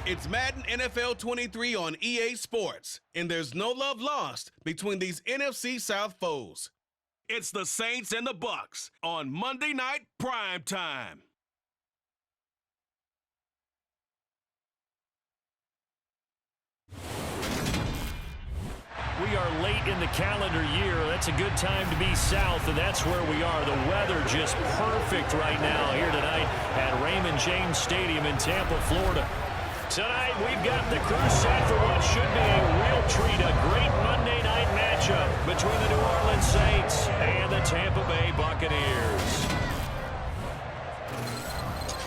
It's Madden NFL 23 on EA Sports, and there's no love lost between these NFC South foes. It's the Saints and the Bucs on Monday Night Prime Time. We are late in the calendar year. That's a good time to be south, and that's where we are. The weather just perfect right now here tonight at Raymond James Stadium in Tampa, Florida. Tonight, we've got the crew set for what should be a real treat, a great Monday night matchup between the New Orleans Saints and the Tampa Bay Buccaneers.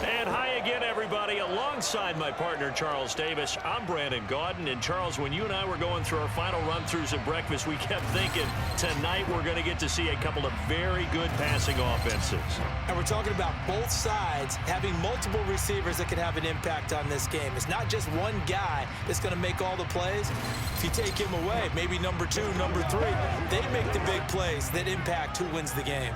And hi again, everybody. Alongside my partner, Charles Davis, I'm Brandon Gaudin. And Charles, when you and I were going through our final run-throughs at breakfast, we kept thinking tonight we're going to get to see a couple of very good passing offenses. And we're talking about both sides having multiple receivers that can have an impact on this game. It's not just one guy that's going to make all the plays. If you take him away, maybe number 2, number 3, they make the big plays that impact who wins the game.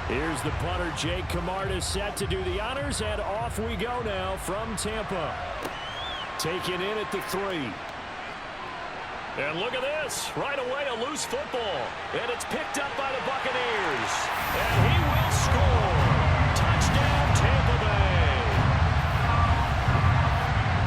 Here's the punter, Jake Camarda, set to do the honors, and off we go now from Tampa. Taken in at the 3. And look at this. Right away, a loose football. And it's picked up by the Buccaneers. And he will score. Touchdown, Tampa Bay.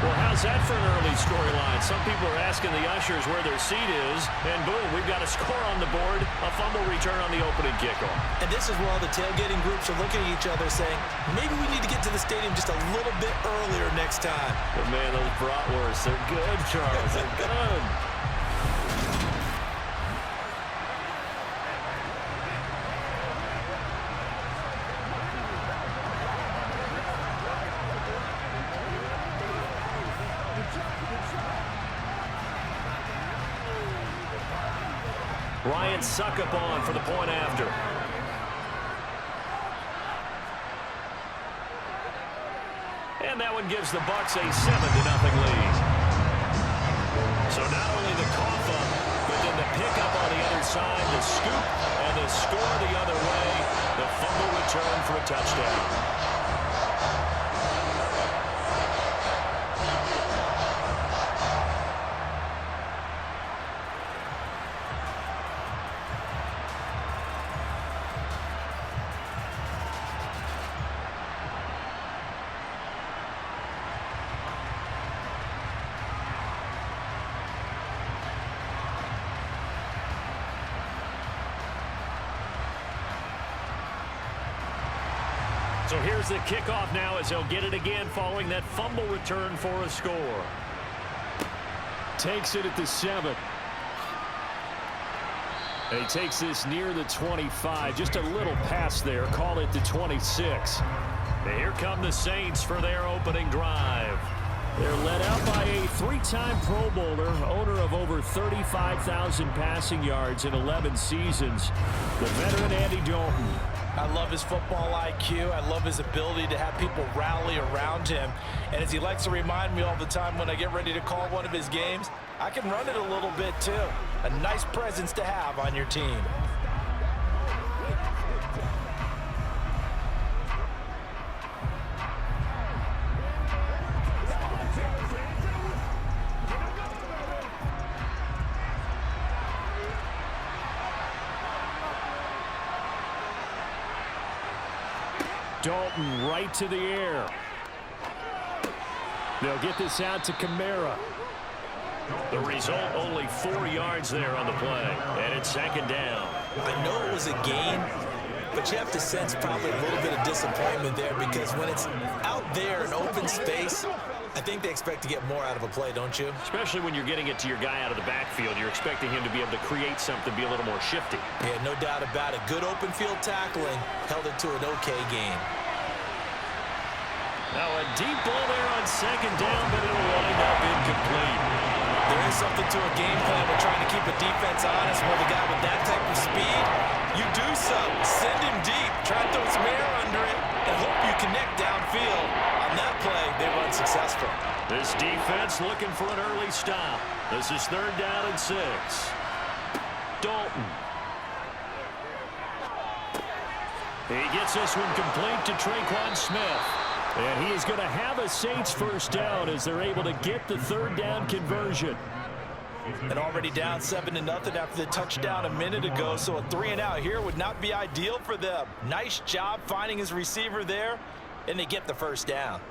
Well, how's that for an early storyline? Some people are asking the ushers where their seat is, and boom, we've got a score on the board, a fumble return on the opening kickoff. And this is where all the tailgating groups are looking at each other saying, maybe we need to get to the stadium just a little bit earlier next time. But man, those bratwursts, they're good, Charles. They're good. Ryan Suckup on for the point after. And that one gives the Bucs a 7-0 lead. So not only the cough up, but then the pickup on the other side, the scoop, and the score the other way. The fumble return for a touchdown. So here's the kickoff now as he'll get it again following that fumble return for a score. Takes it at the 7. And he takes this near the 25. Just a little pass there. Call it the 26. And here come the Saints for their opening drive. They're led out by a 3-time Pro Bowler, owner of over 35,000 passing yards in 11 seasons, the veteran Andy Dalton. I love his football IQ. I love his ability to have people rally around him. And as he likes to remind me all the time when I get ready to call one of his games, I can run it a little bit too. A nice presence to have on your team. Dalton right to the air. They'll get this out to Kamara. The result, only 4 yards there on the play. And it's second down. I know it was a gain, but you have to sense probably a little bit of disappointment there because when it's out there in open space, I think they expect to get more out of a play, don't you? Especially when you're getting it to your guy out of the backfield. You're expecting him to be able to create something, be a little more shifty. Yeah, no doubt about it. Good open field tackling held it to an okay game. Now a deep ball there on second down, but it'll wind up incomplete. There is something to a game plan with trying to keep a defense honest. With a guy with that type of speed, you do something. Send him deep. Try to throw some air under it and hope you connect downfield. On that play, they were unsuccessful. This defense looking for an early stop. This is 3rd down and 6. Dalton. He gets this one complete to Traquan Smith. And he is going to have a Saints first down as they're able to get the 3rd down conversion. And already down 7-0 after the touchdown a minute ago, so a 3-and-out here would not be ideal for them. Nice job finding his receiver there, and they get the first down.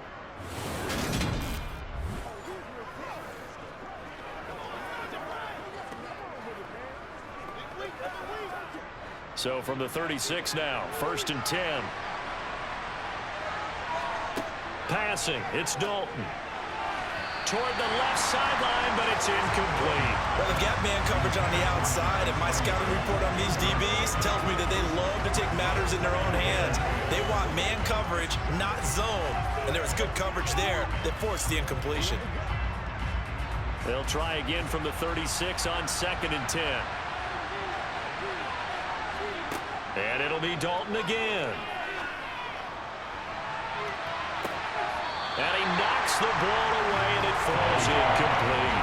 So from the 36 now, 1st and 10. Passing, it's Dalton. Toward the left sideline, but it's incomplete. Well, the gap man coverage on the outside, and my scouting report on these DBs tells me that they love to take matters in their own hands. They want man coverage, not zone. And there was good coverage there that forced the incompletion. They'll try again from the 36 on 2nd and 10. And it'll be Dalton again. And he knocks the ball away, and it falls incomplete.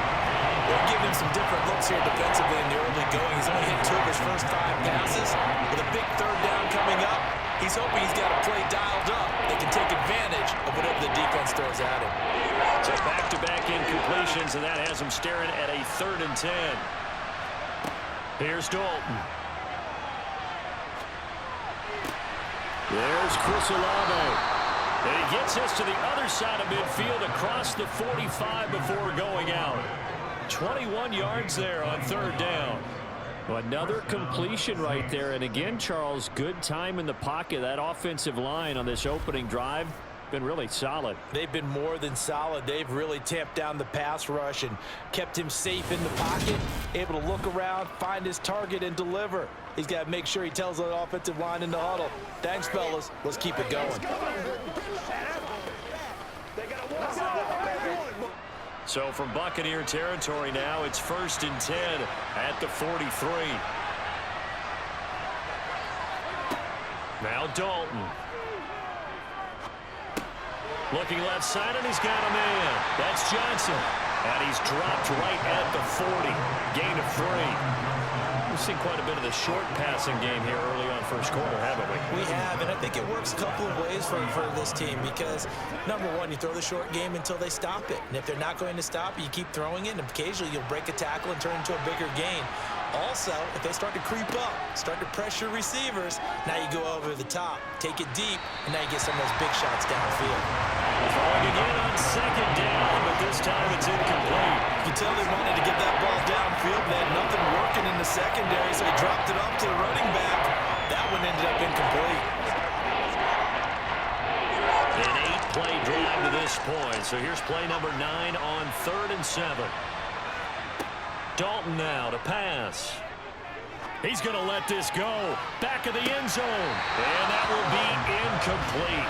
They're giving him some different looks here defensively in the early going. He's only hit 2 of his first 5 passes. With a big 3rd down coming up, he's hoping he's got a play dialed up that can take advantage of whatever the defense throws at him. So back-to-back incompletions, and that has him staring at a 3rd and 10. Here's Dalton. There's Chris Olave. And he gets us to the other side of midfield across the 45 before going out. 21 yards there on 3rd down. Well, another completion right there. And again, Charles, good time in the pocket. That offensive line on this opening drive been really solid. They've been more than solid. They've really tamped down the pass rush and kept him safe in the pocket, able to look around, find his target, and deliver. He's got to make sure he tells the offensive line in the huddle, thanks, fellas. Let's keep it going. So from Buccaneer territory now, it's 1st and 10 at the 43. Now Dalton. Looking left side, and he's got a man. That's Johnson. And he's dropped right at the 40. Gain of 3. We've seen quite a bit of the short passing game here early on first quarter, haven't we? We have, and I think it works a couple of ways for this team because, number one, you throw the short game until they stop it. And if they're not going to stop it, you keep throwing it, and occasionally you'll break a tackle and turn into a bigger gain. Also, if they start to creep up, start to pressure receivers, now you go over the top, take it deep, and now you get some of those big shots downfield. Throwing again on 2nd down, but this time it's incomplete. You can tell they wanted to get that ball downfield. They had nothing working in the secondary, so he dropped it off to the running back. That one ended up incomplete. An 8-play drive to this point. So here's play number 9 on 3rd and 7. Dalton now to pass. He's going to let this go. Back of the end zone. And that will be incomplete.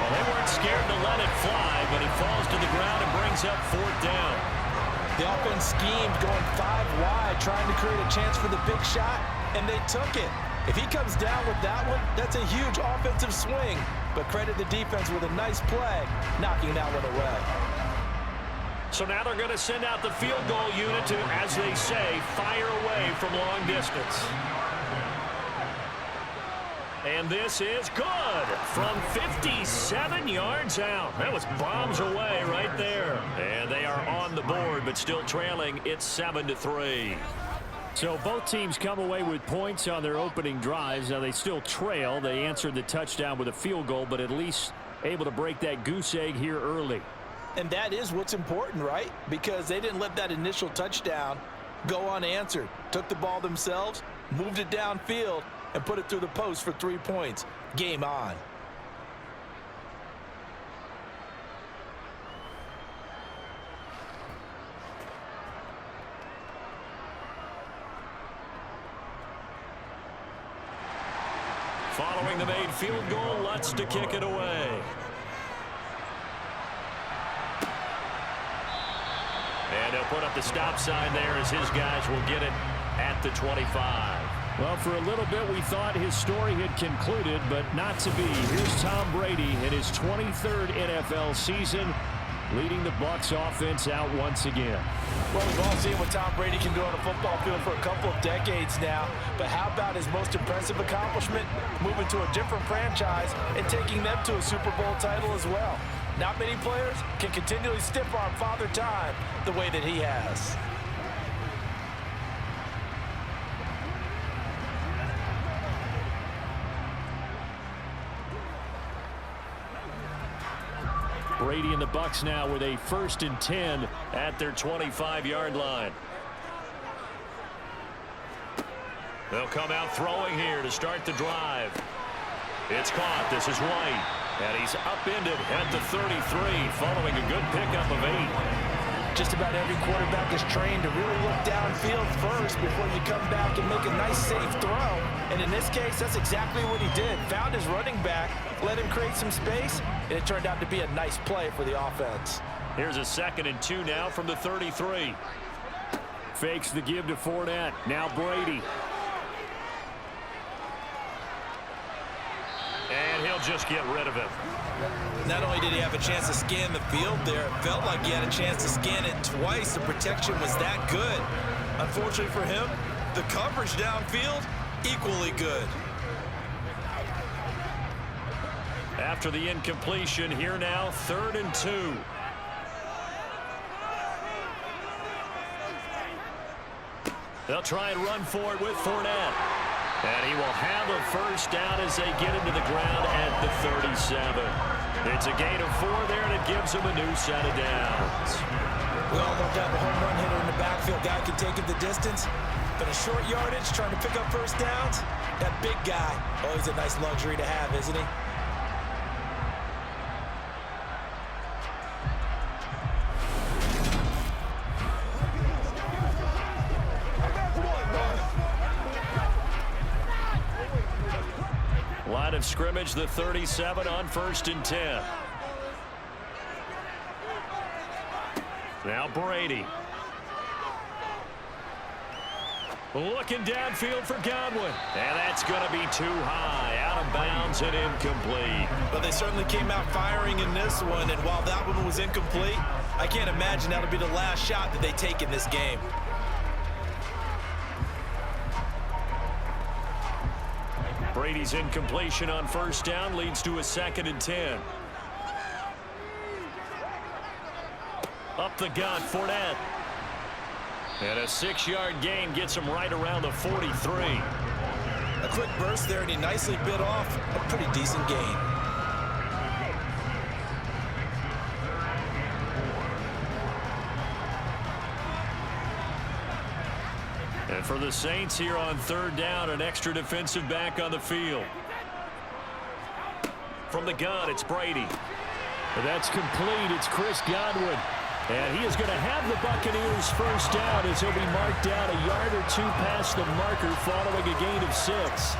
Well, they weren't scared to let it fly, but he falls to the ground and brings up 4th down. The offense schemed going 5 wide, trying to create a chance for the big shot, and they took it. If he comes down with that one, that's a huge offensive swing. But credit the defense with a nice play, knocking that one away. So now they're going to send out the field goal unit to, as they say, fire away from long distance. And this is good from 57 yards out. That was bombs away right there. And they are on the board, but still trailing. It's 7-3. So both teams come away with points on their opening drives. Now they still trail. They answered the touchdown with a field goal, but at least able to break that goose egg here early. And that is what's important, right? Because they didn't let that initial touchdown go unanswered. Took the ball themselves, moved it downfield, and put it through the post for 3 points. Game on. Following the made field goal, Lutz to kick it away. And he'll put up the stop sign there as his guys will get it at the 25. Well, for a little bit, we thought his story had concluded, but not to be. Here's Tom Brady in his 23rd NFL season, leading the Bucs offense out once again. Well, we've all seen what Tom Brady can do on a football field for a couple of decades now. But how about his most impressive accomplishment? Moving to a different franchise and taking them to a Super Bowl title as well. Not many players can continually stiff-arm Father Time the way that he has. Brady and the Bucs now with a 1st and 10 at their 25-yard line. They'll come out throwing here to start the drive. It's caught. This is White. And he's upended at the 33 following a good pickup of 8. Just about every quarterback is trained to really look downfield first before you come back and make a nice, safe throw. And in this case, that's exactly what he did. Found his running back, let him create some space, and it turned out to be a nice play for the offense. Here's a 2nd and 2 now from the 33. Fakes the give to Fournette. Now Brady. And he'll just get rid of it. Not only did he have a chance to scan the field there, it felt like he had a chance to scan it twice. The protection was that good. Unfortunately for him, the coverage downfield, equally good. After the incompletion, here now, 3rd and 2. They'll try and run for it with Fournette. And he will have a 1st down as they get into the ground at the 37. It's a gain of 4 there, and it gives them a new set of downs. We all love to have a home run hitter in the backfield. Guy can take it the distance. But a short yardage, trying to pick up 1st downs, that big guy, always a nice luxury to have, isn't he? Line of scrimmage, the 37 on 1st and 10. Now Brady. Looking downfield for Godwin. And that's going to be too high. Out of bounds and incomplete. But they certainly came out firing in this one. And while that one was incomplete, I can't imagine that'll be the last shot that they take in this game. Brady's incompletion on 1st down leads to a 2nd and 10. Up the gut, Fournette. And a 6-yard gain gets him right around the 43. A quick burst there, and he nicely bit off a pretty decent gain. And for the Saints here on 3rd down, an extra defensive back on the field. From the gun, it's Brady. That's complete. It's Chris Godwin. And he is going to have the Buccaneers 1st down as he'll be marked down a yard or 2 past the marker following a gain of 6.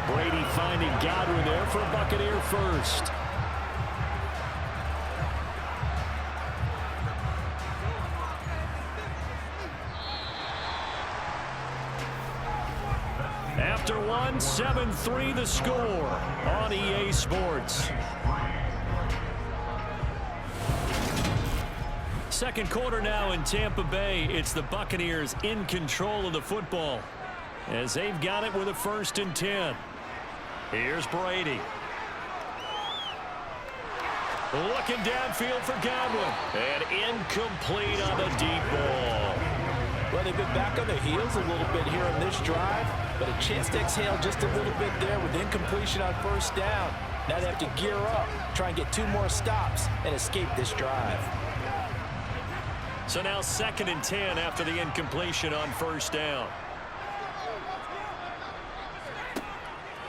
Brady finding Godwin there for a Buccaneer 1st. After one, 7-3 the score on EA Sports. Second quarter now in Tampa Bay. It's the Buccaneers in control of the football as they've got it with a 1st and 10. Here's Brady. Looking downfield for Godwin. And incomplete on the deep ball. Well, they've been back on their heels a little bit here on this drive, but a chance to exhale just a little bit there with incompletion on 1st down. Now they have to gear up, try and get 2 more stops, and escape this drive. So now 2nd and 10 after the incompletion on 1st down.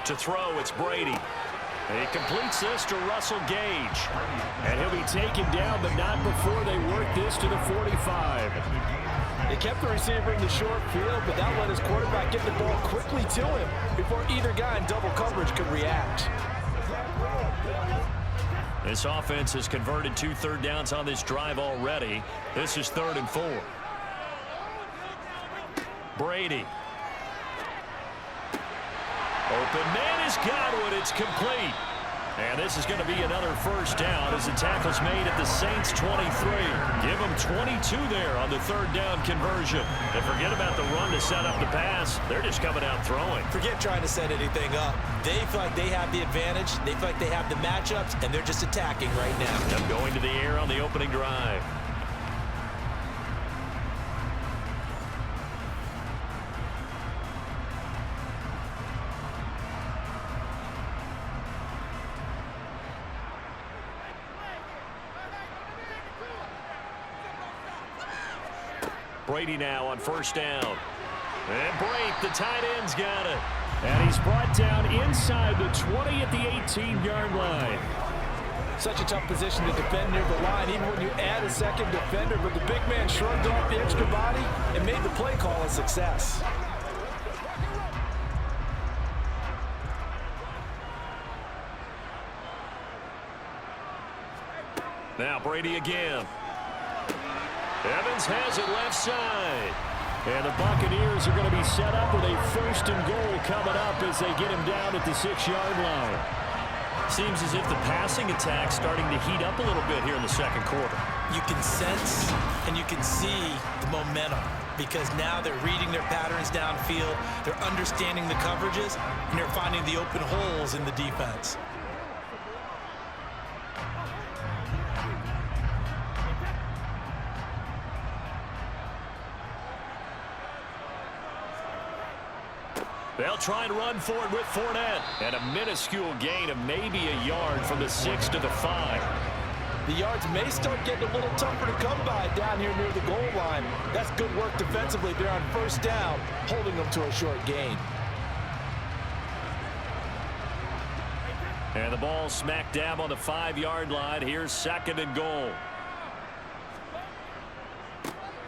To throw, it's Brady. He completes this to Russell Gage. And he'll be taken down, but not before they work this to the 45. They kept the receiver in the short field, but that let his quarterback get the ball quickly to him before either guy in double coverage could react. This offense has converted 2 third downs on this drive already. This is 3rd and 4. Brady. Open man is Godwin. It's complete. And this is going to be another first down as the tackle's made at the Saints 23. Give them 22 there on the 3rd down conversion. And forget about the run to set up the pass. They're just coming out throwing. Forget trying to set anything up. They feel like they have the advantage. They feel like they have the matchups, and they're just attacking right now. Them going to the air on the opening drive. Brady now on first down. And Brake, the tight end's got it. And he's brought down inside the 20 at the 18-yard line. Such a tough position to defend near the line, even when you add a second defender. But the big man shrugged off the extra body and made the play call a success. Now Brady again. Evans has it left side. And the Buccaneers are going to be set up with a 1st and goal coming up as they get him down at the 6-yard line. Seems as if the passing attack's starting to heat up a little bit here in the 2nd quarter. You can sense and you can see the momentum because now they're reading their patterns downfield, they're understanding the coverages, and they're finding the open holes in the defense. They'll try and run for it with Fournette. And a minuscule gain of maybe a yard from the 6 to the 5. The yards may start getting a little tougher to come by down here near the goal line. That's good work defensively. They're on first down, holding them to a short gain. And the ball smack dab on the 5-yard line. Here's 2nd and goal.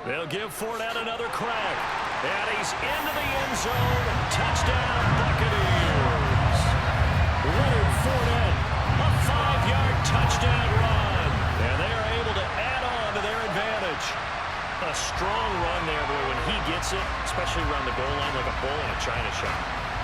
They'll give Fournette another crack. And he's into the end zone. Touchdown, Buccaneers. Leonard Fournette. A 5-yard touchdown run. And they are able to add on to their advantage. A strong run there, boy, when he gets it, especially around the goal line like a bull in a china shop.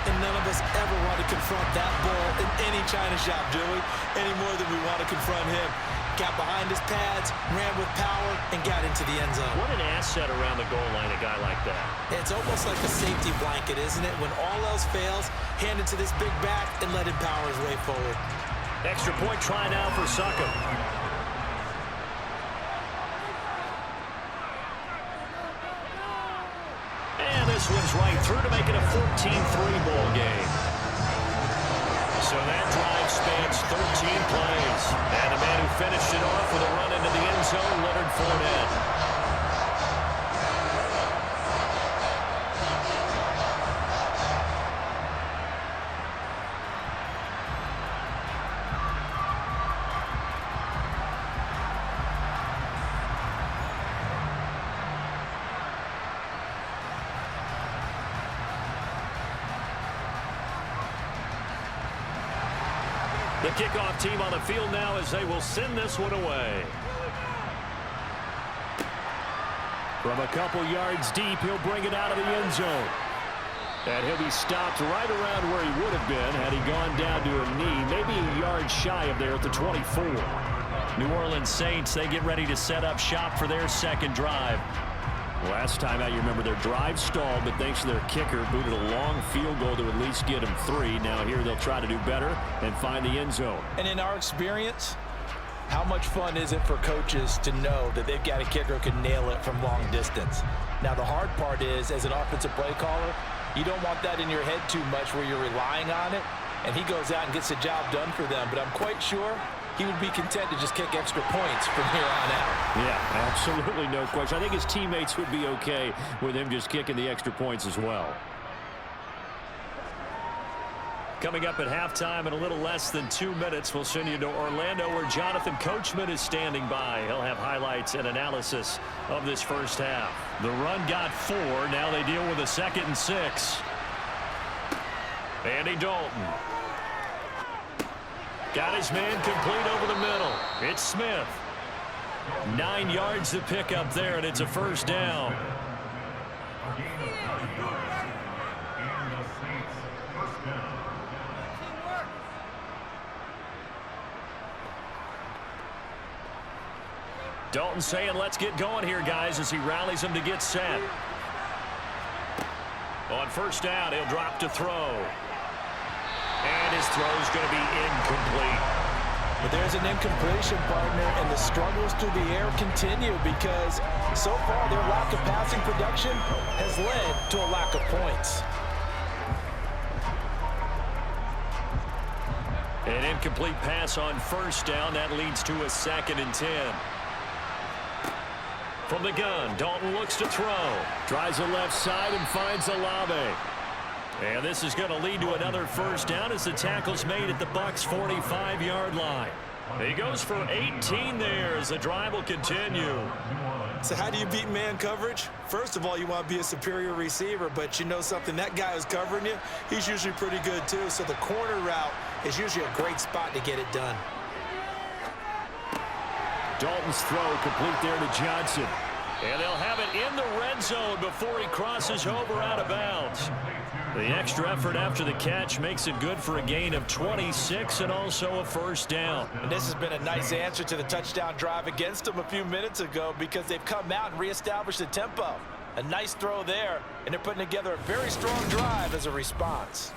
And none of us ever want to confront that bull in any china shop, do we? Any more than we want to confront him. Got behind his pads, ran with power, and got into the end zone. What an asset around the goal line, a guy like that. It's almost like a safety blanket, isn't it? When all else fails, hand it to this big back and let him power his way forward. Extra point try now for Suckham. And this one's right through to make it a 14-3 ball game. So that drive spans 13 plays. And the man who finished it off with a run into the end zone, Leonard Fournette. The kickoff team on the field now as they will send this one away. From a couple yards deep, he'll bring it out of the end zone. And he'll be stopped right around where he would have been had he gone down to a knee, maybe a yard shy of there at the 24. New Orleans Saints, they get ready to set up shop for their 2nd drive. Last time out, you remember their drive stalled, but thanks to their kicker, booted a long field goal to at least get them 3. Now here they'll try to do better and find the end zone. And in our experience, how much fun is it for coaches to know that they've got a kicker who can nail it from long distance? Now the hard part is, as an offensive play caller, you don't want that in your head too much where you're relying on it, and he goes out and gets the job done for them. But I'm quite sure he would be content to just kick extra points from here on out. Yeah, absolutely no question. I think his teammates would be okay with him just kicking the extra points as well. Coming up at halftime in a little less than 2 minutes, we'll send you to Orlando where Jonathan Coachman is standing by. He'll have highlights and analysis of this first half. The run got 4. Now they deal with a 2nd and 6. Andy Dalton. Got his man complete over the middle. It's Smith. 9 yards to pick up there, and it's a first down. Dalton saying, let's get going here, guys, as he rallies them to get set. On first down, he'll drop to throw. And his throw's going to be incomplete. But there's an incompletion, partner, and the struggles through the air continue because so far their lack of passing production has led to a lack of points. An incomplete pass on first down. That leads to a 2nd and 10. From the gun, Dalton looks to throw. Tries the left side and finds Olave. And this is going to lead to another first down as the tackle's made at the Bucs' 45-yard line. He goes for 18 there as the drive will continue. So how do you beat man coverage? First of all, you want to be a superior receiver, but you know something, that guy who's covering you, he's usually pretty good too. So the corner route is usually a great spot to get it done. Dalton's throw complete there to Johnson. And they'll have it in the red zone before he crosses over out of bounds. The extra effort after the catch makes it good for a gain of 26 and also a first down. And this has been a nice answer to the touchdown drive against them a few minutes ago because they've come out and reestablished the tempo. A nice throw there, and they're putting together a very strong drive as a response.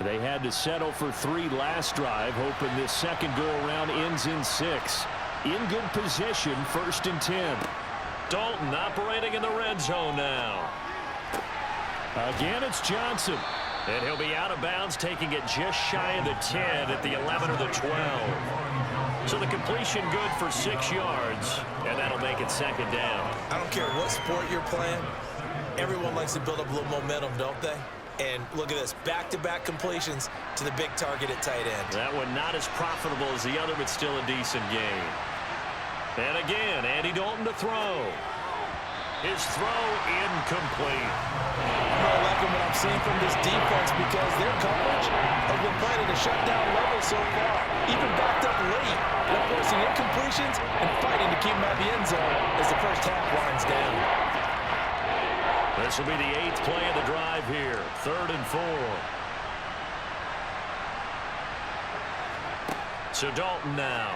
They had to settle for 3 last drive, hoping this second go-around ends in 6. In good position, 1st and 10. Dalton operating in the red zone now. Again, it's Johnson. And he'll be out of bounds, taking it just shy of the 10 at the 11 or the 12. So the completion good for 6 yards, and that'll make it 2nd down. I don't care what sport you're playing. Everyone likes to build up a little momentum, don't they? And look at this, back-to-back completions to the big target at tight end. That one not as profitable as the other, but still a decent game. And again, Andy Dalton to throw. His throw incomplete. I'm not liking what I'm seeing from this defense because their coverage has been playing at a shutdown level so far, even backed up late. They're forcing incompletions and fighting to keep them out of the end zone as the first half winds down. This will be the 8th play of the drive here. 3rd and 4. So Dalton now.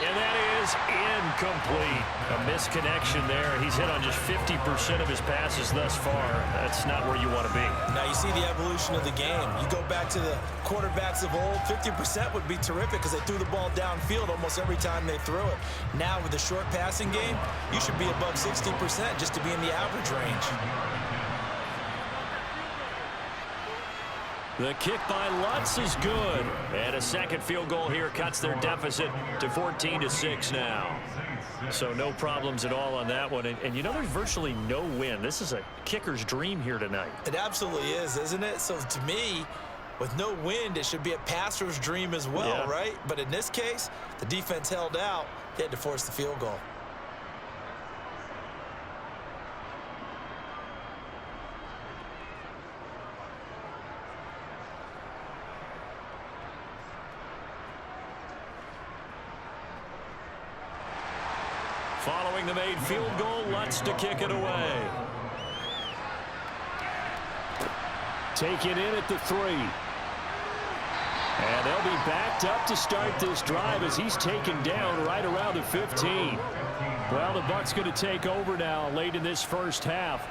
And that is incomplete. A misconnection there. He's hit on just 50% of his passes thus far. That's not where you want to be. Now you see the evolution of the game. You go back to the quarterbacks of old, 50% would be terrific because they threw the ball downfield almost every time they threw it. Now with the short passing game, you should be above 60% just to be in the average range. The kick by Lutz is good. And a second field goal here cuts their deficit to 14-6 now. So no problems at all on that one. And you know, there's virtually no win. This is a kicker's dream here tonight. It absolutely is, isn't it? So to me, with no wind, it should be a passer's dream as well, right? But in this case, the defense held out. They had to force the field goal. Following the made field goal, Lutz to kick it away. Take it in at the 3. And they'll be backed up to start this drive as he's taken down right around the 15. Well, the Bucs going to take over now late in this first half.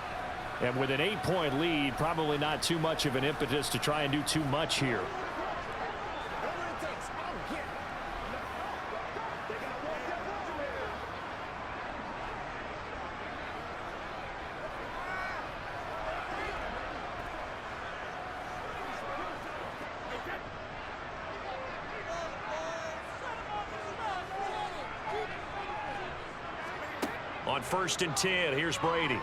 And with an 8-point lead, probably not too much of an impetus to try and do too much here. On on 1st and 10. Here's Brady.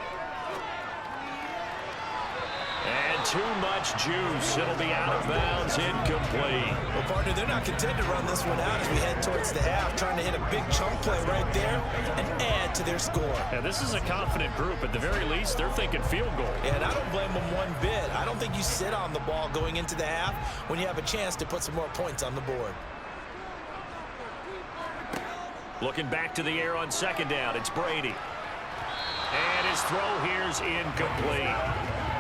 And too much juice. It'll be out of bounds, incomplete. Well, partner, they're not content to run this one out as we head towards the half, trying to hit a big chunk play right there and add to their score. And this is a confident group. At the very least, they're thinking field goal. And I don't blame them one bit. I don't think you sit on the ball going into the half when you have a chance to put some more points on the board. Looking back to the air on 2nd down, it's Brady. And his throw here's incomplete.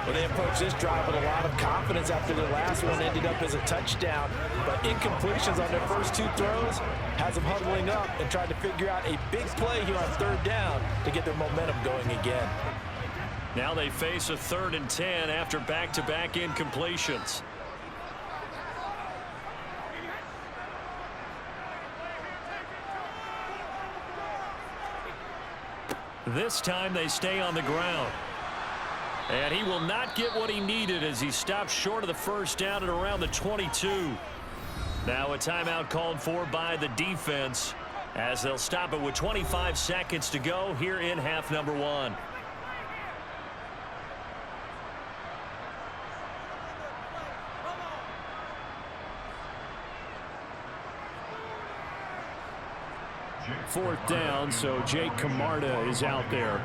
Well, they approached this drive with a lot of confidence after their last one ended up as a touchdown. But incompletions on their first 2 throws has them huddling up and trying to figure out a big play here on 3rd down to get their momentum going again. Now they face a 3rd and 10 after back-to-back incompletions. This time they stay on the ground. And he will not get what he needed as he stopped short of the 1st down at around the 22. Now a timeout called for by the defense as they'll stop it with 25 seconds to go here in half number 1. Fourth down, so Jake Camarda is out there.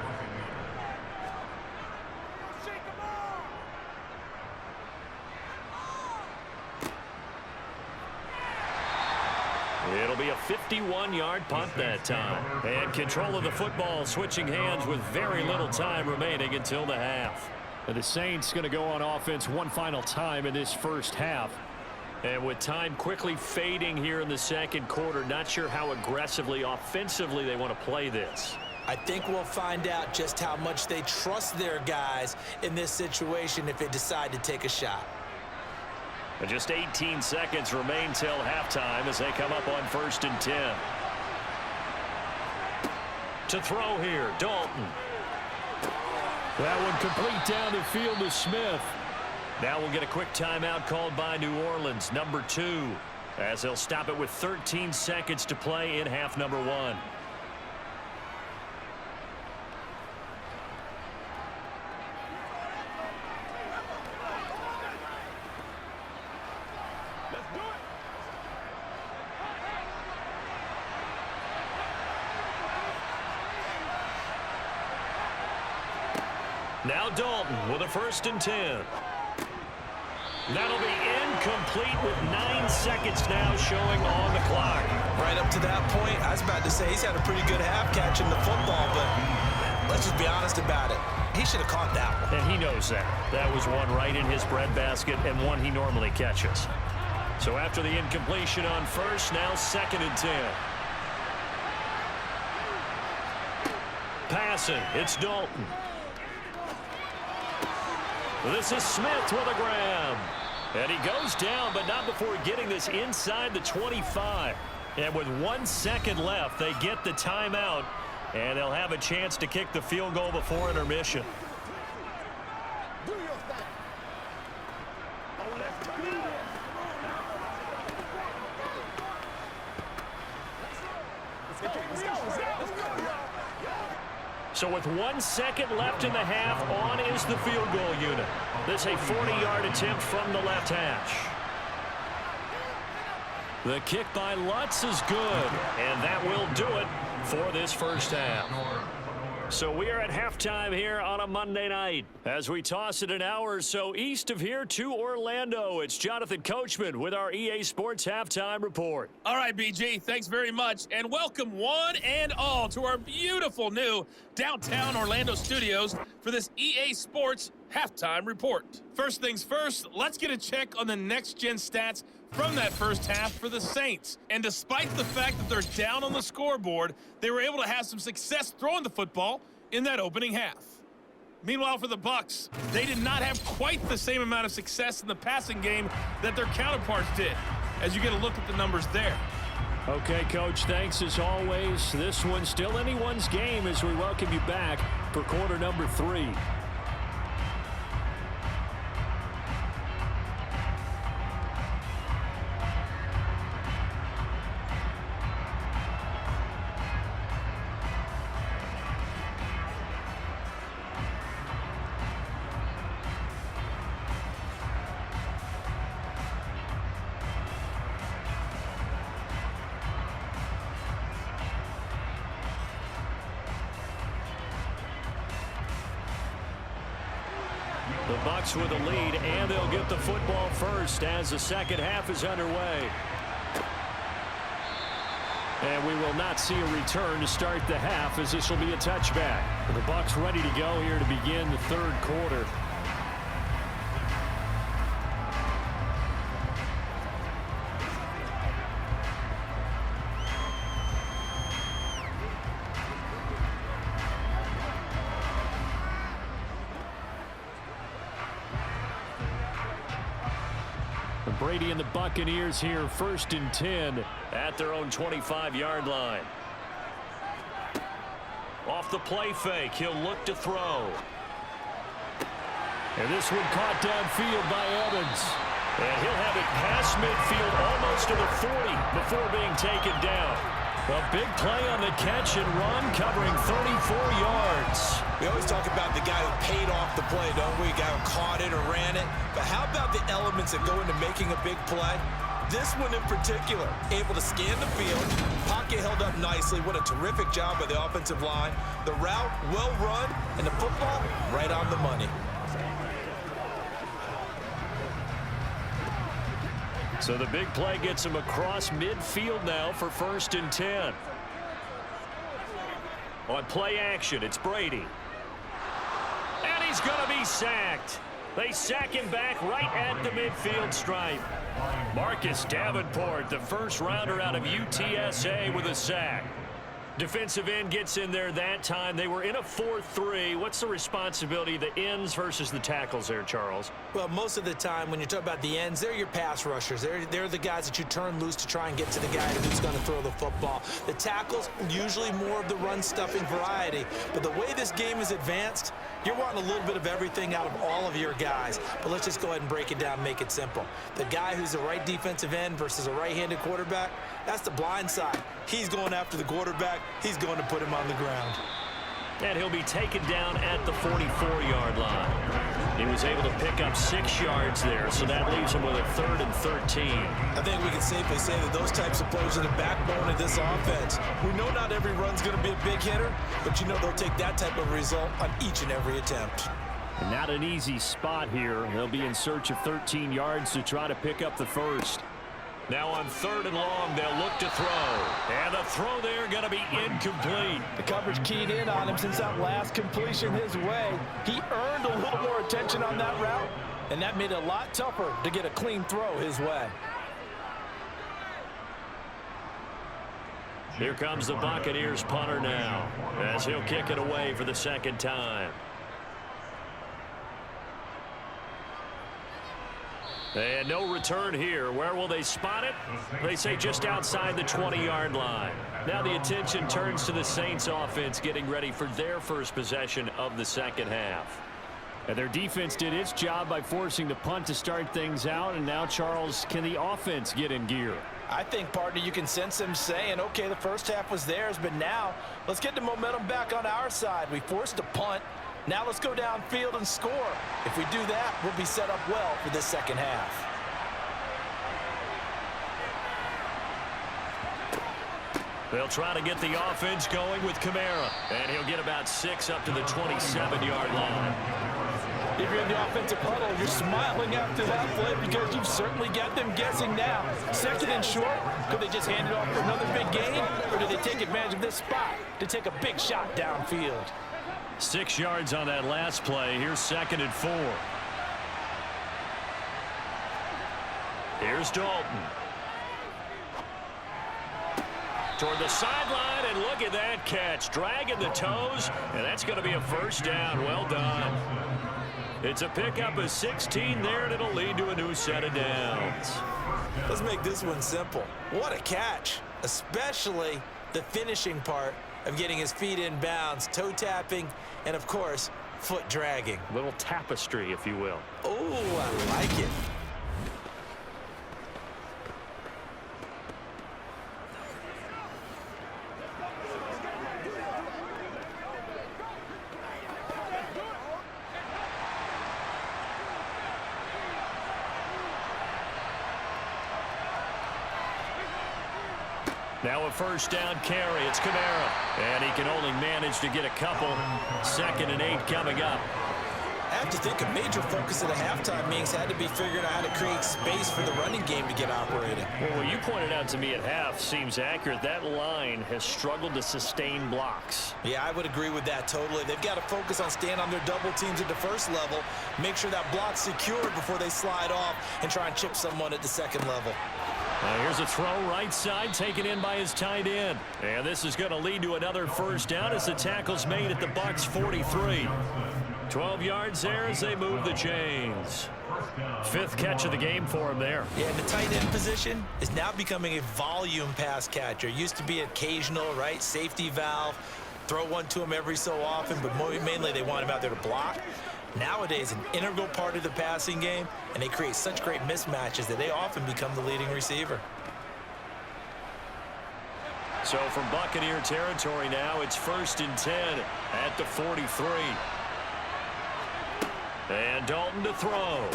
It'll be a 51-yard punt that time. And control of the football switching hands with very little time remaining until the half. And the Saints going to go on offense one final time in this first half. And with time quickly fading here in the 2nd quarter, not sure how aggressively, offensively they want to play this. I think we'll find out just how much they trust their guys in this situation if they decide to take a shot. And just 18 seconds remain till halftime as they come up on 1st and 10. To throw here, Dalton. That one complete down the field to Smith. Now we'll get a quick timeout called by New Orleans, number 2, as they'll stop it with 13 seconds to play in half number 1. Now Dalton with a 1st and 10. That'll be incomplete with 9 seconds now showing on the clock. Right up to that point, I was about to say he's had a pretty good half catching the football, but let's just be honest about it. He should have caught that one. And he knows that. That was one right in his breadbasket and one he normally catches. So after the incompletion on 1st, now 2nd and 10. Passing, it's Dalton. This is Smith with a grab. And he goes down, but not before getting this inside the 25. And with 1 second left, they get the timeout, and they'll have a chance to kick the field goal before intermission. So with 1 second left in the half, on is the field goal unit. This a 40-yard attempt from the left hash. The kick by Lutz is good, and that will do it for this first half. So we are at halftime here on a Monday night. As we toss it an hour or so east of here to Orlando, it's Jonathan Coachman with our EA Sports Halftime Report. All right, BG, thanks very much. And welcome one and all to our beautiful new downtown Orlando studios for this EA Sports Halftime Report. First things first, let's get a check on the next-gen stats from that first half for the Saints. And despite the fact that they're down on the scoreboard, they were able to have some success throwing the football in that opening half. Meanwhile, for the Bucs, they did not have quite the same amount of success in the passing game that their counterparts did, as you get a look at the numbers there. Okay, Coach, thanks as always. This one's still anyone's game as we welcome you back for quarter number 3. The Bucs with a lead, and they'll get the football first as the second half is underway. And we will not see a return to start the half, as this will be a touchback. The Bucs ready to go here to begin the third quarter. Brady and the Buccaneers here, 1st and 10 at their own 25-yard line. Off the play fake, he'll look to throw. And this one caught downfield by Evans. And he'll have it past midfield, almost to the 40 before being taken down. A big play on the catch and run, covering 34 yards. We always talk about the guy who paid off the play, don't we? The guy who caught it or ran it. But how about the elements that go into making a big play? This one in particular, able to scan the field, pocket held up nicely. What a terrific job by the offensive line. The route, well run, and the football, right on the money. So the big play gets him across midfield now for 1st and 10. On play action, it's Brady. And he's going to be sacked. They sack him back right at the midfield stripe. Marcus Davenport, the first rounder out of UTSA, with a sack. Defensive end gets in there that time. They were in a 4-3. What's the responsibility of the ends versus the tackles there, Charles? Well, most of the time when you talk about the ends, they're your pass rushers. They're the guys that you turn loose to try and get to the guy who's going to throw the football. The tackles, usually more of the run-stuffing variety. But the way this game is advanced, you're wanting a little bit of everything out of all of your guys. But let's just go ahead and break it down and make it simple. The guy who's a right defensive end versus a right-handed quarterback, that's the blind side. He's going after the quarterback. He's going to put him on the ground. And he'll be taken down at the 44-yard line. He was able to pick up 6 yards there, so that leaves him with a 3rd and 13. I think we can safely say that those types of plays are the backbone of this offense. We know not every run's going to be a big hitter, but you know they'll take that type of result on each and every attempt. And not an easy spot here. They'll be in search of 13 yards to try to pick up the first. Now on 3rd and long, they'll look to throw. And the throw there going to be incomplete. The coverage keyed in on him since that last completion his way. He earned a little more attention on that route, and that made it a lot tougher to get a clean throw his way. Here comes the Buccaneers punter now, as he'll kick it away for the 2nd time. And no return here. Where will they spot it? They say just outside the 20-yard line. Now the attention turns to the Saints offense getting ready for their first possession of the second half. And their defense did its job by forcing the punt to start things out. And now, Charles, can the offense get in gear? I think, partner, you can sense them saying, okay, the first half was theirs, but now let's get the momentum back on our side. We forced a punt. Now let's go downfield and score. If we do that, we'll be set up well for this second half. They'll try to get the offense going with Kamara. And he'll get about 6 up to the 27-yard line. If you're in the offensive huddle, you're smiling after that play because you've certainly got them guessing now. 2nd and short, could they just hand it off for another big gain? Or do they take advantage of this spot to take a big shot downfield? 6 yards on that last play. Here's 2nd and 4. Here's Dalton. Toward the sideline, and look at that catch. Dragging the toes, and that's going to be a first down. Well done. It's a pickup of 16 there, and it'll lead to a new set of downs. Let's make this one simple. What a catch, especially the finishing part of getting his feet in bounds, toe tapping, and of course, foot dragging. Little tapestry, if you will. Oh, I like it. Now a first down carry. It's Kamara. And he can only manage to get a couple. 2nd and 8 coming up. have to think a major focus of the halftime meetings had to be figuring out how to create space for the running game to get operating. Well, what you pointed out to me at half seems accurate. That line has struggled to sustain blocks. Yeah, I would agree with that totally. They've got to focus on staying on their double teams at the first level, make sure that block's secured before they slide off and try and chip someone at the second level. Here's a throw right side taken in by his tight end. And this is going to lead to another first down as the tackle's made at the Bucs 43. 12 yards there as they move the chains. 5th catch of the game for him there. Yeah, and the tight end position is now becoming a volume pass catcher. Used to be occasional, right? Safety valve. Throw one to him every so often, but mainly they want him out there to block. Nowadays, an integral part of the passing game, and they create such great mismatches that they often become the leading receiver. So from Buccaneer territory now, it's 1st and 10 at the 43. And Dalton to throw.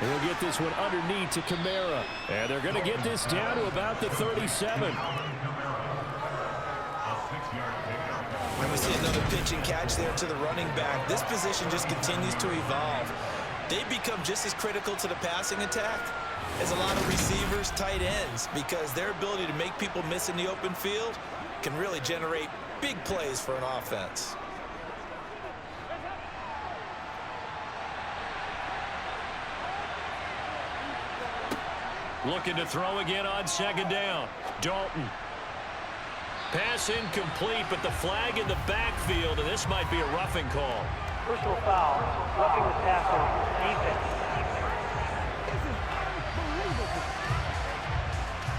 He'll get this one underneath to Kamara. And they're going to get this down to about the 37. And we see another pitch and catch there to the running back. This position just continues to evolve. They become just as critical to the passing attack as a lot of receivers, tight ends, because their ability to make people miss in the open field can really generate big plays for an offense. Looking to throw again on 2nd down. Dalton. Pass incomplete, but the flag in the backfield, and this might be a roughing call. Personal foul, roughing the tackle, defense.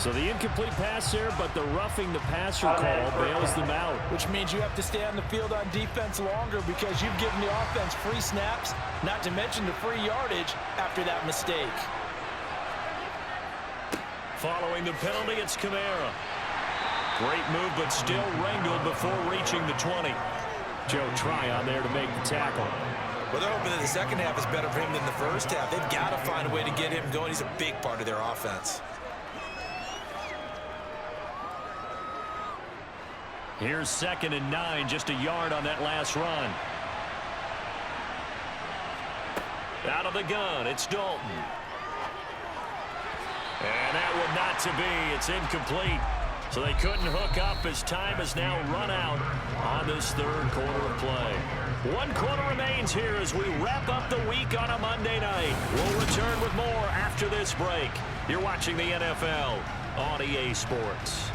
So the incomplete pass there, but the roughing the passer call bails them out. Which means you have to stay on the field on defense longer because you've given the offense free snaps, not to mention the free yardage after that mistake. Following the penalty, it's Kamara. Great move, but still wrangled before reaching the 20. Joe Tryon there to make the tackle. Well, they're hoping that the second half is better for him than the first half. They've got to find a way to get him going. He's a big part of their offense. Here's 2nd and 9, just a yard on that last run. Out of the gun, it's Dalton. And that one not to be. It's incomplete. So they couldn't hook up as time has now run out on this 3rd quarter of play. 1 quarter remains here as we wrap up the week on a Monday night. We'll return with more after this break. You're watching the NFL on EA Sports.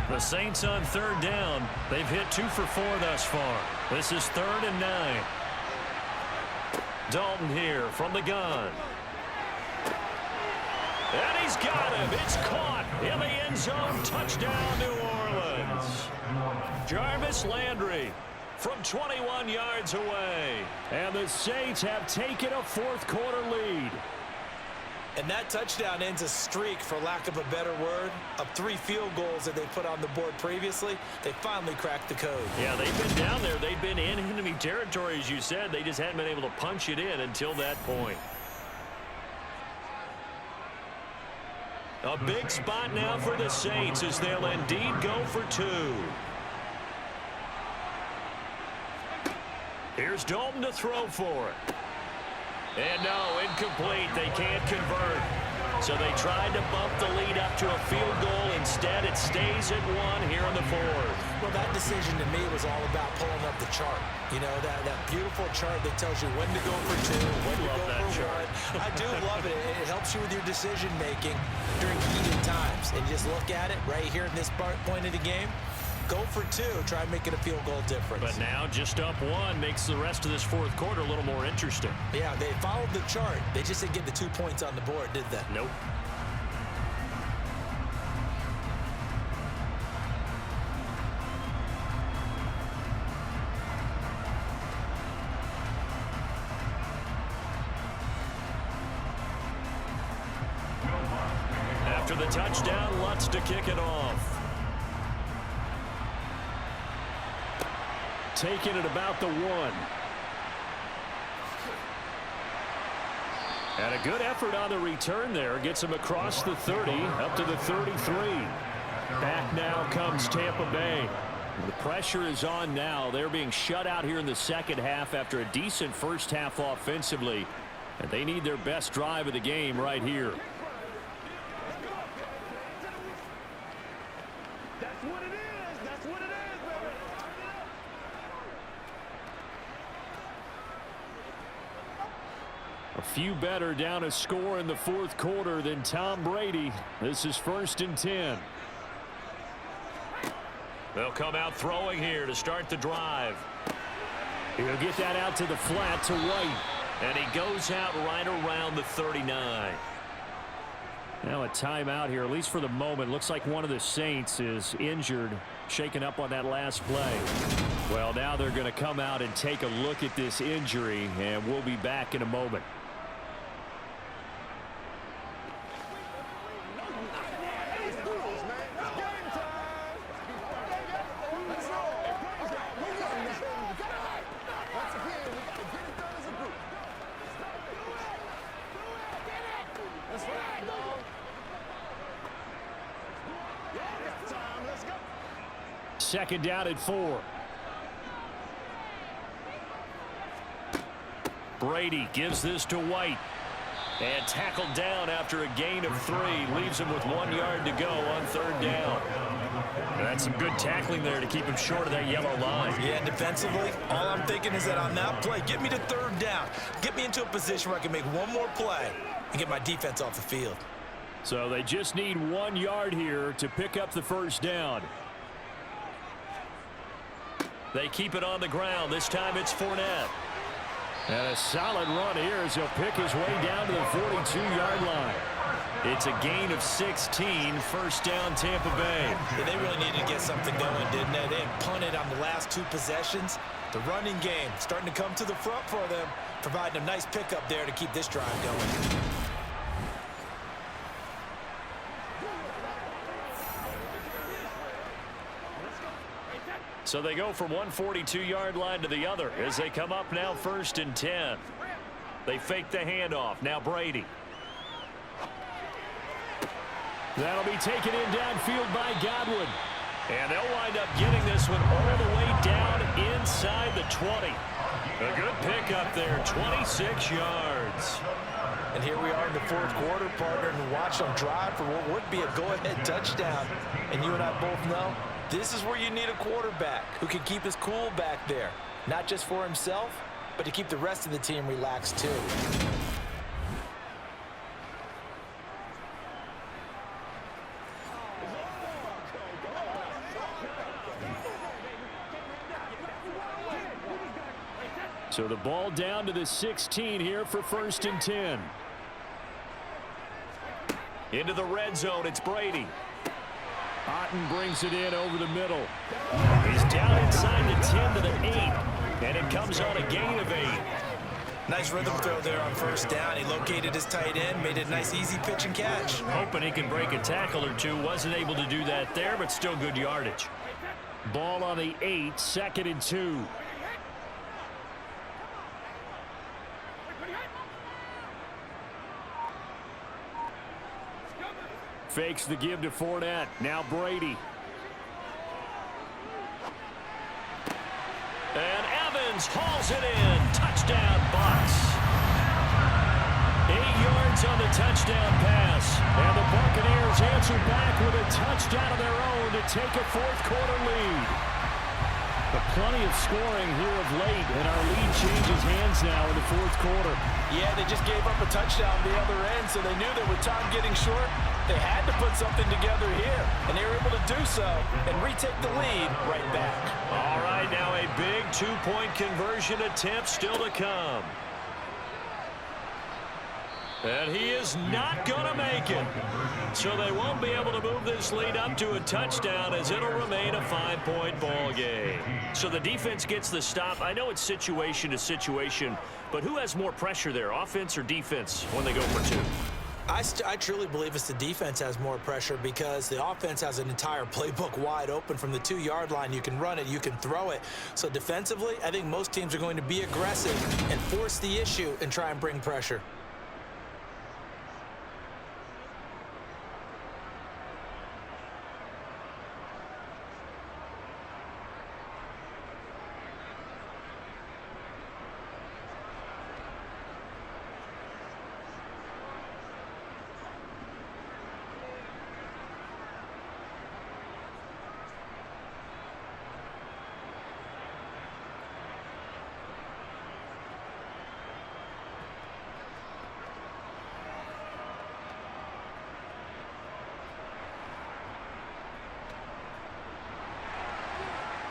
The Saints on 3rd down. They've hit 2 for 4 thus far. This is 3rd and 9. Dalton here from the gun. And he's got him. It's caught in the end zone. Touchdown, New Orleans. Jarvis Landry from 21 yards away. And the Saints have taken a 4th quarter lead. And that touchdown ends a streak, for lack of a better word, of 3 field goals that they put on the board previously. They finally cracked the code. Yeah, they've been down there. They've been in enemy territory, as you said. They just hadn't been able to punch it in until that point. A big spot now for the Saints as they'll indeed go for 2. Here's Dalton to throw for it. And no, incomplete. They can't convert. So they tried to bump the lead up to a field goal. Instead, it stays at 1 here in the 4th. Well, that decision to me was all about pulling up the chart. You know, that beautiful chart that tells you when to go for 2, when to go for 1. I do love it. It helps you with your decision-making during heated times. And just look at it right here in this point of the game. Go for 2. Try and make it a field goal difference. But now just up 1 makes the rest of this 4th quarter a little more interesting. Yeah, they followed the chart. They just didn't get the 2 points on the board, did they? Nope. After the touchdown, Lutz to kick it off. Taken at about the 1. And a good effort on the return there. Gets him across the 30, up to the 33. Back now comes Tampa Bay. The pressure is on now. They're being shut out here in the second half after a decent first half offensively. And they need their best drive of the game right here. That's what it is. That's what it is, baby. A few better down a score in the fourth quarter than Tom Brady. This is 1st and 10. They'll come out throwing here to start the drive. He'll get that out to the flat to White. And he goes out right around the 39. Now a timeout here, at least for the moment. Looks like one of the Saints is injured, shaken up on that last play. Well, now they're going to come out and take a look at this injury, and we'll be back in a moment. Second down at 4. Brady gives this to White. And tackled down after a gain of 3. Leaves him with 1 yard to go on 3rd down. And that's some good tackling there to keep him short of that yellow line. Yeah, defensively, all I'm thinking is that on that play, get me to 3rd down. Get me into a position where I can make one more play and get my defense off the field. So they just need 1 yard here to pick up the 1st down. They keep it on the ground. This time it's Fournette. And a solid run here as he'll pick his way down to the 42-yard line. It's a gain of 16, 1st down Tampa Bay. Yeah, they really needed to get something going, didn't they? They had punted on the last 2 possessions. The running game starting to come to the front for them, providing a nice pickup there to keep this drive going. So they go from one 42-yard line to the other as they come up now 1st and 10. They fake the handoff. Now Brady. That'll be taken in downfield by Godwin. And they'll wind up getting this one all the way down inside the 20. A good pickup there, 26 yards. And here we are in the 4th quarter, partner, and watch them drive for what would be a go-ahead touchdown. And you and I both know this is where you need a quarterback who can keep his cool back there, not just for himself, but to keep the rest of the team relaxed too. So the ball down to the 16 here for 1st and 10. Into the red zone, it's Brady. Otten brings it in over the middle. He's down inside the 10 to the 8. And it comes on a gain of 8. Nice rhythm throw there on 1st down. He located his tight end, made it a nice easy pitch and catch. Hoping he can break a tackle or two. Wasn't able to do that there, but still good yardage. Ball on the 8, 2nd and 2. Fakes the give to Fournette. Now Brady. And Evans hauls it in. Touchdown, Bucs. 8 yards on the touchdown pass. And the Buccaneers answer back with a touchdown of their own to take a 4th quarter lead. But plenty of scoring here of late, and our lead changes hands now in the 4th quarter. Yeah, they just gave up a touchdown the other end, so they knew that with time getting short, they had to put something together here, and they were able to do so and retake the lead right back. All right, now a big 2-point conversion attempt still to come. And he is not going to make it. So they won't be able to move this lead up to a touchdown as it'll remain a 5-point ball game. So the defense gets the stop. I know it's situation to situation, but who has more pressure there, offense or defense, when they go for 2? I truly believe it's the defense has more pressure because the offense has an entire playbook wide open from the 2-yard line. You can run it, you can throw it. So defensively, I think most teams are going to be aggressive and force the issue and try and bring pressure.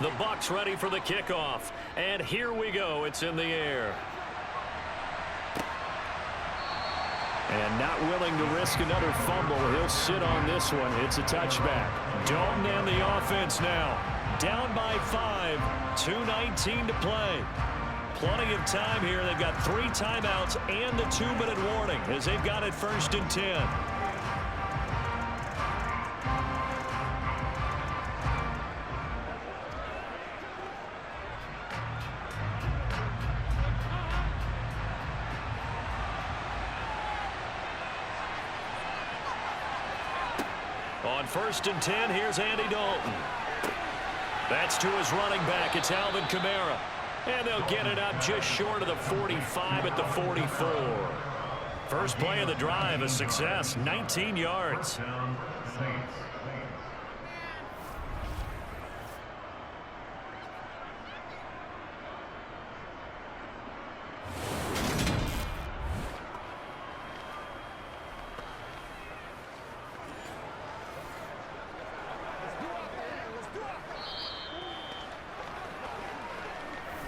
The Bucs ready for the kickoff. And here we go. It's in the air. And not willing to risk another fumble. He'll sit on this one. It's a touchback. Dalton and the offense now. Down by 5. 2:19 to play. Plenty of time here. They've got 3 timeouts and the 2-minute warning as they've got it 1st and 10. On 1st and 10, here's Andy Dalton. That's to his running back. It's Alvin Kamara. And they'll get it up just short of the 45 at the 44. First play of the drive, a success, 19 yards.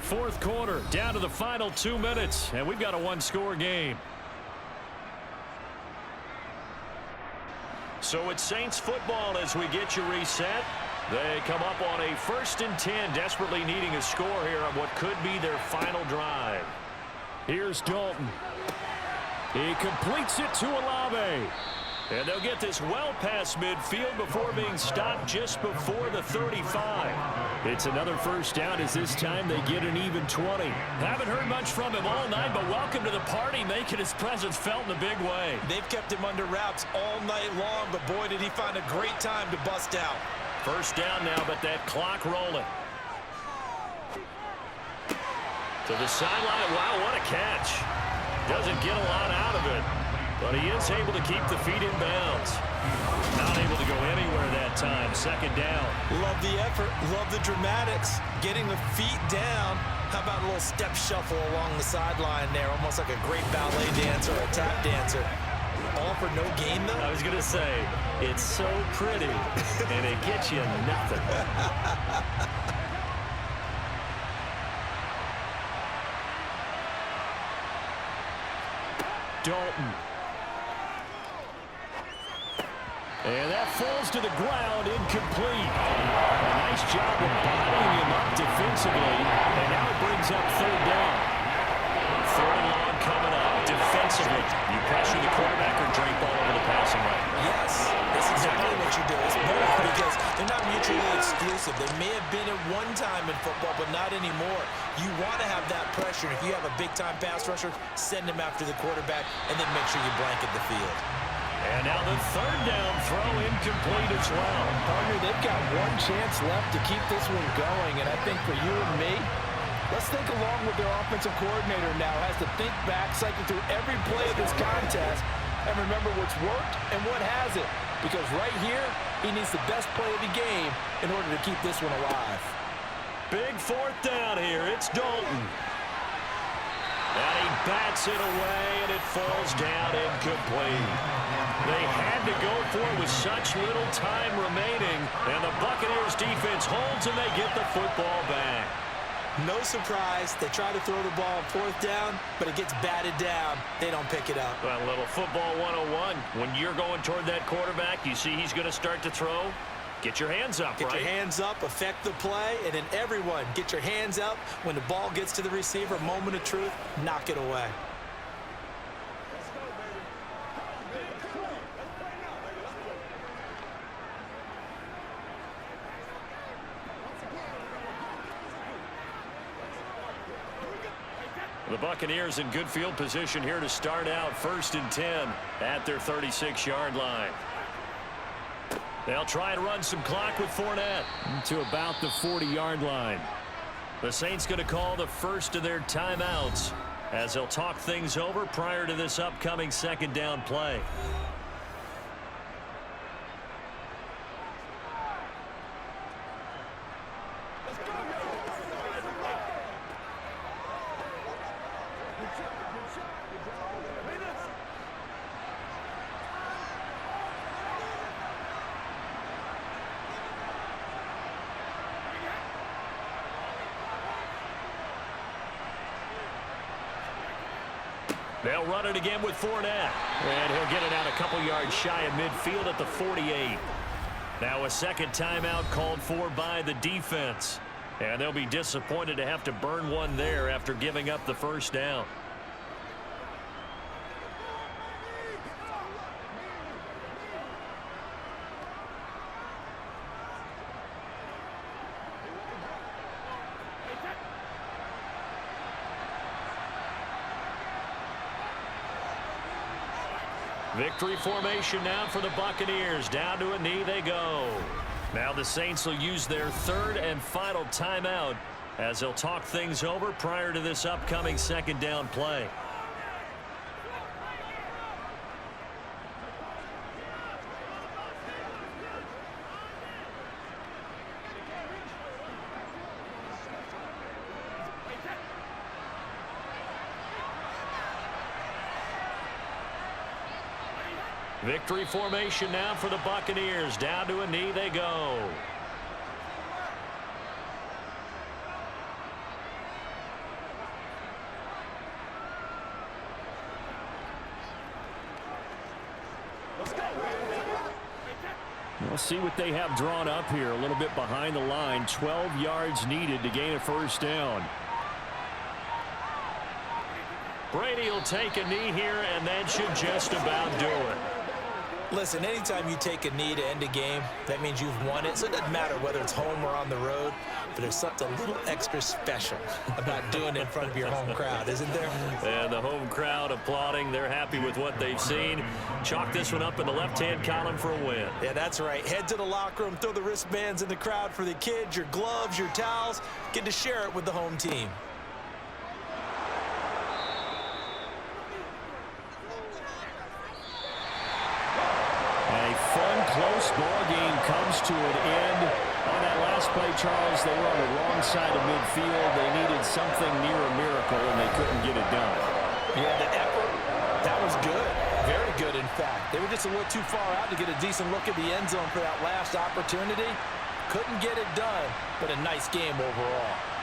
Fourth quarter, down to the final 2 minutes, and we've got a 1-score game. So it's Saints football as we get you reset. They come up on a 1st and 10, desperately needing a score here on what could be their final drive. Here's Dalton. He completes it to Olave. And they'll get this well past midfield before being stopped just before the 35. It's another first down as this time they get an even 20. Haven't heard much from him all night, but welcome to the party, making his presence felt in a big way. They've kept him under wraps all night long, but boy, did he find a great time to bust out. First down now, but that clock rolling. To the sideline. Wow, what a catch. Doesn't get a lot out of it, but he is able to keep the feet in bounds. Not able to go anywhere that time. Second down. Love the effort. Love the dramatics. Getting the feet down. How about a little step shuffle along the sideline there? Almost like a great ballet dancer or a tap dancer. All for no gain, though? I was going to say, it's so pretty, and it gets you nothing. Dalton. And that falls to the ground, incomplete. A nice job of bottling him up defensively, and now it brings up 3rd down. 3rd and long coming up defensively. You pressure the quarterback or drape all over the passing lane. Yes, that's exactly what you do. It's both because they're not mutually exclusive. They may have been at one time in football, but not anymore. You want to have that pressure. If you have a big-time pass rusher, send him after the quarterback, and then make sure you blanket the field. And now the 3rd down throw incomplete as well. Partner, they've got one chance left to keep this one going, and I think for you and me, let's think along with their offensive coordinator now. Has to think back, cycle through every play of this contest, and remember what's worked and what hasn't. Because right here, he needs the best play of the game in order to keep this one alive. Big 4th down here. It's Dalton. And he bats it away, and it falls down incomplete. They had to go for it with such little time remaining, and the Buccaneers defense holds, and they get the football back. No surprise. They try to throw the ball on 4th down, but it gets batted down. They don't pick it up. Well, a little football 101. When you're going toward that quarterback, you see he's going to start to throw. Get your hands up, Get your hands up, affect the play, and then everyone get your hands up. When the ball gets to the receiver, moment of truth, knock it away. The Buccaneers in good field position here to start out 1st and 10 at their 36-yard line. They'll try and run some clock with Fournette To about the 40-yard line. The Saints going to call the first of their timeouts as they'll talk things over prior to this upcoming 2nd down play. They'll run it again with Fournette. And he'll get it out a couple yards shy of midfield at the 48. Now a second timeout called for by the defense. And they'll be disappointed to have to burn one there after giving up the first down. Victory formation now for the Buccaneers. Down to a knee they go. Now the Saints will use their third and final timeout as they'll talk things over prior to this upcoming second down play. Victory formation now for the Buccaneers. Down to a knee they go. We'll see what they have drawn up here. A little bit behind the line. 12 yards needed to gain a first down. Brady will take a knee here, and that should just about do it. Listen, anytime you take a knee to end a game, that means you've won it. So it doesn't matter whether it's home or on the road, but there's something a little extra special about doing it in front of your home crowd, isn't there? And the home crowd applauding. They're happy with what they've seen. Chalk this one up in the left-hand column for a win. Yeah, that's right. Head to the locker room, throw the wristbands in the crowd for the kids, your gloves, your towels. Get to share it with the home team. Close ball game comes to an end. On that last play, Charles, they were on the wrong side of midfield. They needed something near a miracle, and they couldn't get it done. Yeah, the effort, that was good. Very good, in fact. They were just a little too far out to get a decent look at the end zone for that last opportunity. Couldn't get it done, but a nice game overall.